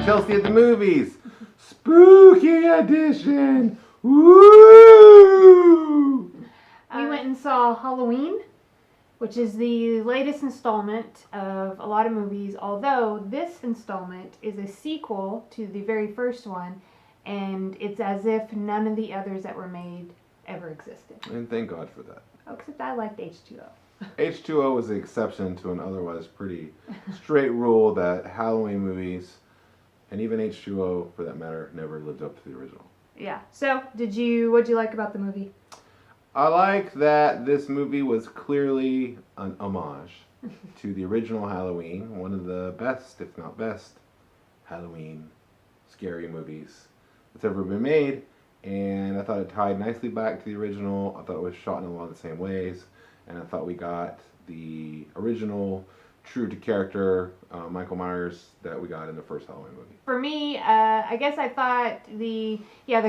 Rachelsey at the movies. Spooky edition. Woo! We went and saw Halloween, which is the latest installment of a lot of movies, although this installment is a sequel to the very first one, and it's as if none of the others that were made ever existed. And thank God for that. Oh, except I liked H2O. H2O was the exception to an otherwise pretty straight rule that Halloween movies, and even H2O for that matter, never lived up to the original. Yeah. So, what'd you like about the movie? I like that this movie was clearly an homage to the original Halloween, one of the best, if not best, Halloween scary movies that's ever been made. And I thought it tied nicely back to the original. I thought it was shot in a lot of the same ways. And I thought we got the original, true to character Michael Myers that we got in the first Halloween movie. For me, I guess I thought the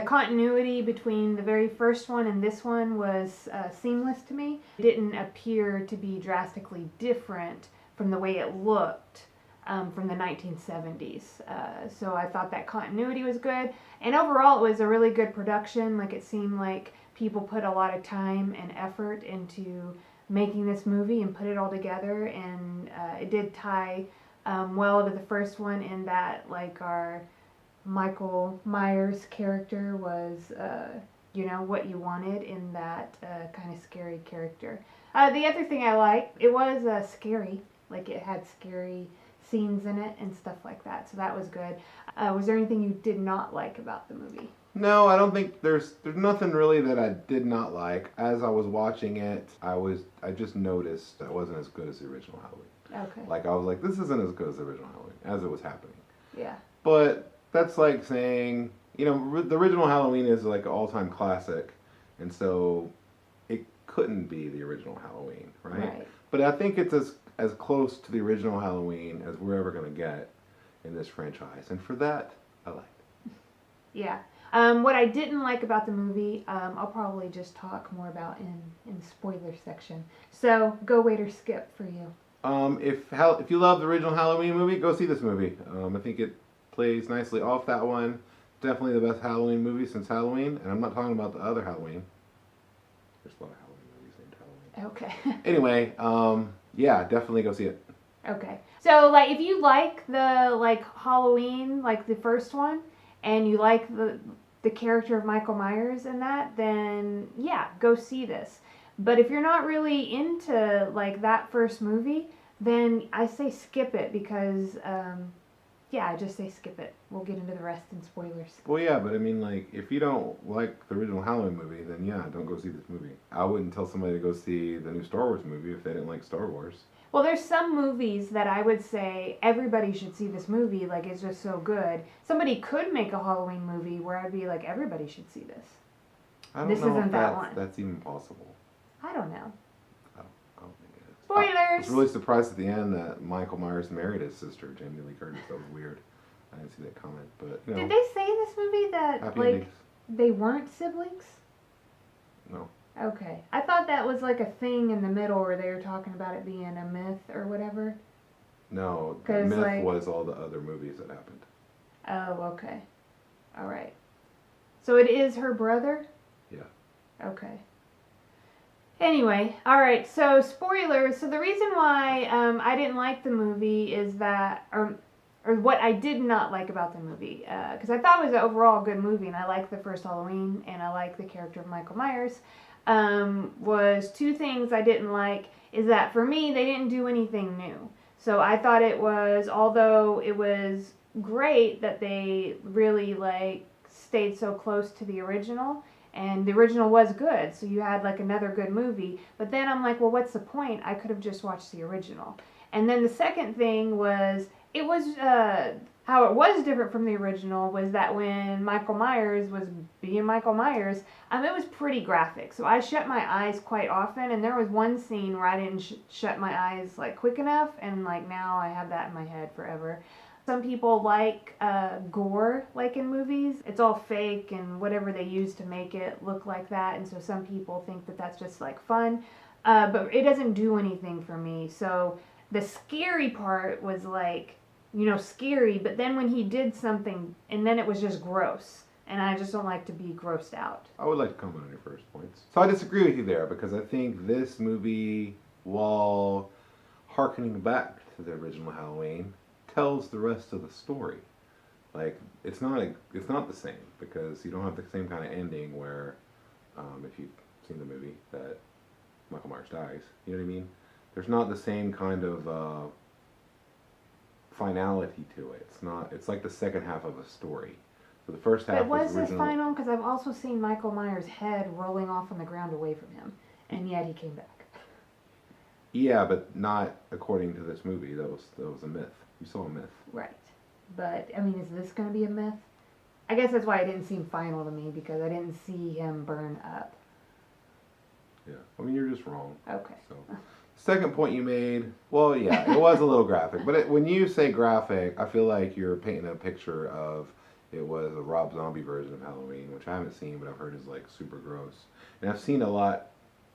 continuity between the very first one and this one was seamless to me. It didn't appear to be drastically different from the way it looked from the 1970s. So I thought that continuity was good. And overall, it was a really good production. Like, it seemed like people put a lot of time and effort into making this movie and put it all together, and it did tie well to the first one in that, like, our Michael Myers character was what you wanted in that kind of scary character. The other thing I liked, it was scary. Like, it had scary scenes in it and stuff like that, so that was good. Was there anything you did not like about the movie? No, I don't think there's nothing really that I did not like. As I was watching it, I just noticed that it wasn't as good as the original Halloween. Okay. Like, I was like, this isn't as good as the original Halloween as it was happening. Yeah. But that's like saying, the original Halloween is like an all-time classic, and so it couldn't be the original Halloween, right? But I think it's as close to the original Halloween as we're ever going to get in this franchise, and for that, I liked it. Yeah. What I didn't like about the movie, I'll probably just talk more about in the spoiler section. So, go, wait, or skip for you. If you love the original Halloween movie, go see this movie. I think it plays nicely off that one. Definitely the best Halloween movie since Halloween, and I'm not talking about the other Halloween. There's a lot of Halloween movies named Halloween. Okay. Anyway, yeah, definitely go see it. Okay. So, like, if you like the, Halloween, like the first one, and you like the character of Michael Myers in that, then yeah, go see this. But if you're not really into that first movie, then I say skip it because I just say skip it. We'll get into the rest in spoilers. Well, yeah, but I mean, if you don't like the original Halloween movie, then yeah, don't go see this movie. I wouldn't tell somebody to go see the new Star Wars movie if they didn't like Star Wars. Well, there's some movies that I would say everybody should see this movie, it's just so good. Somebody could make a Halloween movie where I'd be like, everybody should see this. I don't This know isn't if that one. that's even possible. I don't know. I don't think it is. Spoilers! I was really surprised at the end that Michael Myers married his sister, Jamie Lee Curtis. That was weird. I didn't see that comment, but, Did they say in this movie that, happy endings. they weren't siblings? No. Okay. I thought that was a thing in the middle where they were talking about it being a myth or whatever. No, the myth was all the other movies that happened. Oh, okay. All right. So it is her brother? Yeah. Okay. Anyway, all right, so spoilers. So the reason why I didn't like the movie is that, or what I did not like about the movie, because I thought it was an overall good movie, and I liked the first Halloween, and I liked the character of Michael Myers, was two things I didn't like, is that for me, they didn't do anything new. So I thought it was, although it was great that they really stayed so close to the original, and the original was good, so you had another good movie, but then I'm like, well, what's the point? I could have just watched the original. And then the second thing was, it was, how it was different from the original was that when Michael Myers was being Michael Myers, it was pretty graphic, so I shut my eyes quite often, and there was one scene where I didn't shut my eyes quick enough, and now I have that in my head forever. Some people like gore, in movies. It's all fake and whatever they use to make it look like that, and so some people think that that's just fun, but it doesn't do anything for me. So the scary part was scary, but then when he did something, and then it was just gross. And I just don't like to be grossed out. I would like to comment on your first points. So I disagree with you there because I think this movie, while harkening back to the original Halloween, tells the rest of the story. Like it's not the same because you don't have the same kind of ending where, if you've seen the movie, that Michael Myers dies. You know what I mean? There's not the same kind of finality to it. It's like the second half of a story. So the first half But was original. this final? Because I've also seen Michael Myers' head rolling off on the ground away from him, and yet he came back. Yeah, but not according to this movie. That was a myth. You saw a myth. Right. But, I mean, is this going to be a myth? I guess that's why it didn't seem final to me, because I didn't see him burn up. Yeah. I mean, you're just wrong. Okay. So, second point you made, well, yeah, it was a little graphic. But when you say graphic, I feel like you're painting a picture of it was a Rob Zombie version of Halloween, which I haven't seen, but I've heard is like super gross. And I've seen a lot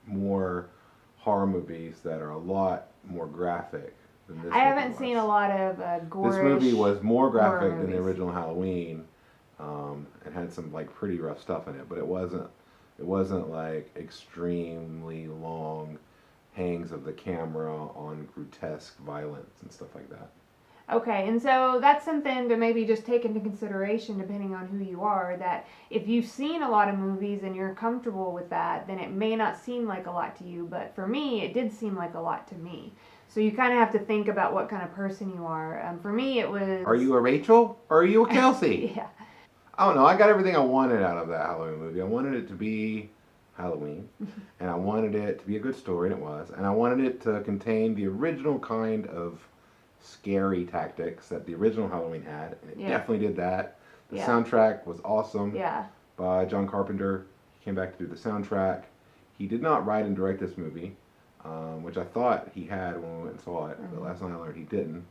more horror movies that are a lot more graphic than this. I haven't seen a lot of gore. This movie was more graphic than the movies. original Halloween, and had some like pretty rough stuff in it. But it wasn't like extremely long hangs of the camera on grotesque violence and stuff like that. Okay, and so that's something to maybe just take into consideration depending on who you are, that if you've seen a lot of movies and you're comfortable with that, then it may not seem like a lot to you, but for me, it did seem like a lot to me. So you kind of have to think about what kind of person you are. For me, it was... Are you a Rachel or are you a Kelsey? Yeah. I don't know, I got everything I wanted out of that Halloween movie. I wanted it to be Halloween, and I wanted it to be a good story, and it was, and I wanted it to contain the original kind of scary tactics that the original Halloween had, and it definitely did that. The soundtrack was awesome by John Carpenter. He came back to do the soundtrack. He did not write and direct this movie, which I thought he had when we went and saw it, but last night I learned he didn't.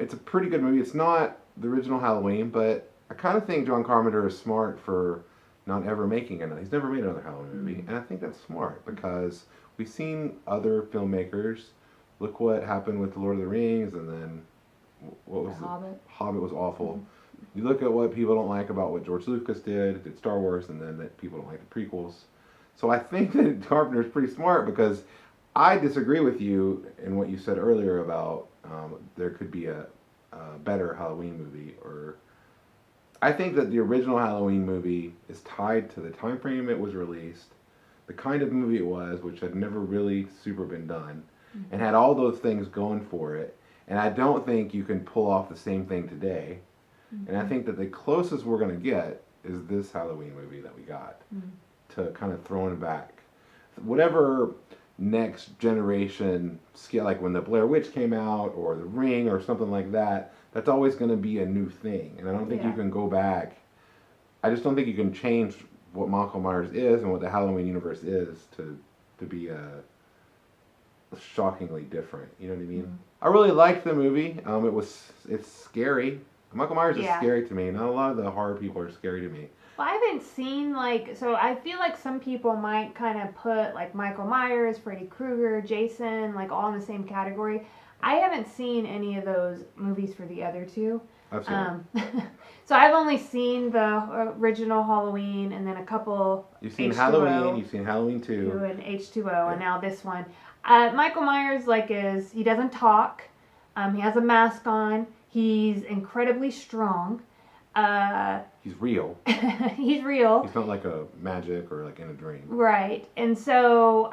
It's a pretty good movie. It's not the original Halloween, but I kind of think John Carpenter is smart for not ever making another. He's never made another Halloween movie, and I think that's smart because we've seen other filmmakers. Look what happened with The Lord of the Rings, and then what was Hobbit. Hobbit was awful. You look at what people don't like about what George Lucas did Star Wars, and then that people don't like the prequels. So I think that Carpenter is pretty smart because I disagree with you in what you said earlier about there could be a better Halloween movie. Or I think that the original Halloween movie is tied to the time frame it was released, the kind of movie it was, which had never really super been done, and had all those things going for it. And I don't think you can pull off the same thing today. And I think that the closest we're going to get is this Halloween movie that we got to kind of throwing back. Whatever next generation scale, like when the Blair Witch came out or The Ring or something like that, that's always going to be a new thing. And I don't think you can go back. I just don't think you can change what Michael Myers is and what the Halloween universe is to be shockingly different. You know what I mean? I really liked the movie. It's scary. Michael Myers is scary to me. Not a lot of the horror people are scary to me. Well, I haven't seen, so I feel like some people might kind of put, Michael Myers, Freddy Krueger, Jason, all in the same category. I haven't seen any of those movies for the other two. I've seen So I've only seen the original Halloween and then a couple You've seen H2O, Halloween, you've seen Halloween 2. And H2O, and now this one. Michael Myers, he doesn't talk. He has a mask on. He's incredibly strong. He's real. He's real. He's not like a magic or in a dream. Right. And so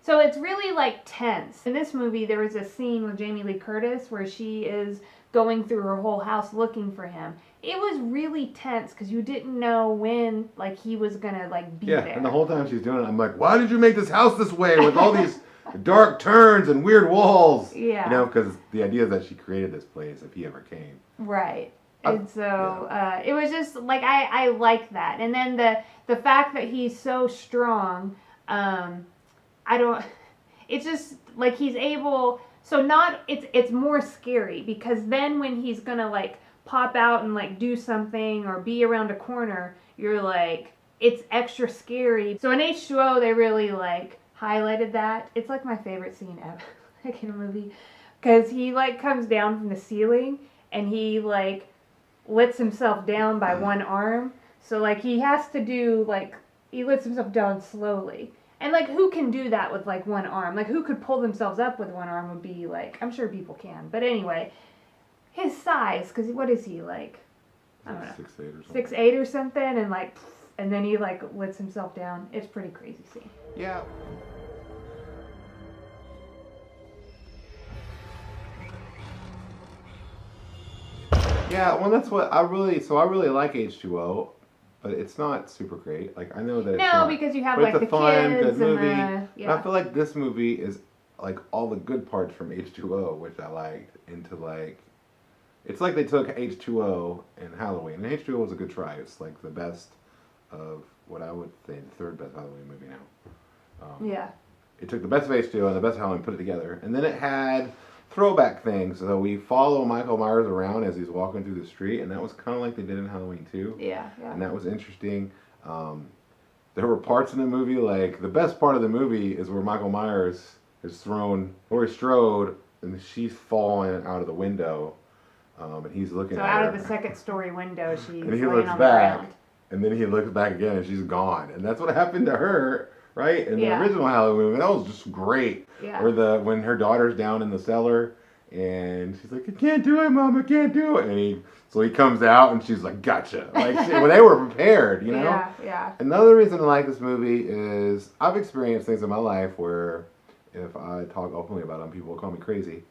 so it's really tense. In this movie there was a scene with Jamie Lee Curtis where she is going through her whole house looking for him. It was really tense because you didn't know when he was gonna be there. Yeah, and the whole time she's doing it, I'm like, why did you make this house this way with all these dark turns and weird walls? Yeah. Because the idea is that she created this place if he ever came. Right. And so it was just I like that. And then the fact that he's so strong, it's just he's able, so not, it's more scary because then when he's gonna pop out and do something or be around a corner, you're it's extra scary. So in H2O they really highlighted that. It's my favorite scene ever in a movie. because he like comes down from the ceiling and he like lets himself down by one arm. So like he has to do like he lets himself down slowly. And like who can do that with like one arm? Like who could pull themselves up with one arm would be like I'm sure people can. But anyway, his size, because what is he like? I don't know. 6'8" or something. 6'8" or something, and like, and then he like lets himself down. It's pretty crazy scene. Yeah. Yeah, well, that's what I really. So I really like H2O, but it's not super great. Like I know that it's No, not, because you have but like it's the a fun, kids good movie. and the, And I feel like this movie is like all the good parts from H2O, which I liked, into like. It's like they took H2O and Halloween, and H2O was a good try. It's like the best of what I would say the third best Halloween movie now. yeah. It took the best of H2O and the best of Halloween, put it together, and then it had throwback things. So we follow Michael Myers around as he's walking through the street, and that was kind of like they did in Halloween 2. Yeah, yeah. And that was interesting. There were parts in the movie, like the best part of the movie is where Michael Myers has thrown Laurie Strode, and she's falling out of the window. And he's looking so at out her. of the second story window, she's And he laying looks on back, the ground. and then he looks back again, and she's gone. And that's what happened to her, right? In Yeah. the original Halloween movie, that was just great. Yeah. Or when her daughter's down in the cellar, and she's like, "I can't do it, Mom, I can't do it." And so he comes out, and she's like, "Gotcha!" Like, well, they were prepared, you know. Yeah, yeah. Another reason I like this movie is I've experienced things in my life where if I talk openly about them, people will call me crazy.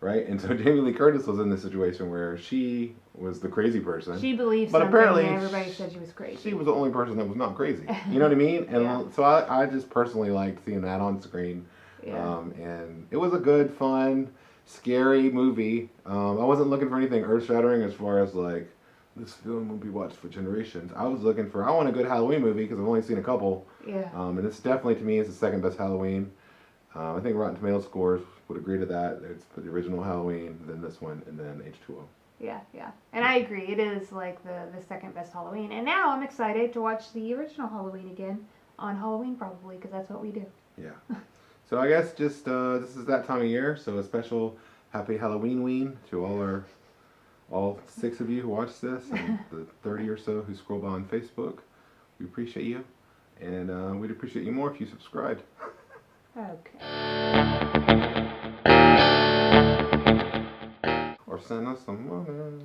Right? And so Jamie Lee Curtis was in this situation where she was the crazy person. She believed but something apparently and everybody said she was crazy. She was the only person that was not crazy. You know what I mean? And Yeah. so I just personally liked seeing that on screen. Yeah. And it was a good, fun, scary movie. I wasn't looking for anything earth-shattering as far as like, this film will be watched for generations. I was looking for, I want a good Halloween movie because I've only seen a couple. Yeah. And this definitely, to me, is the second best Halloween. I think Rotten Tomatoes scores would agree to that. It's the original Halloween, then this one, and then H2O. Yeah, yeah. And I agree. It is like the second best Halloween. And now I'm excited to watch the original Halloween again on Halloween probably because that's what we do. Yeah. So I guess just this is that time of year, so a special happy Halloween to all 6 of you who watch this and the 30 or so who scroll by on Facebook. We appreciate you, and we'd appreciate you more if you subscribed. Okay. Or send us some money.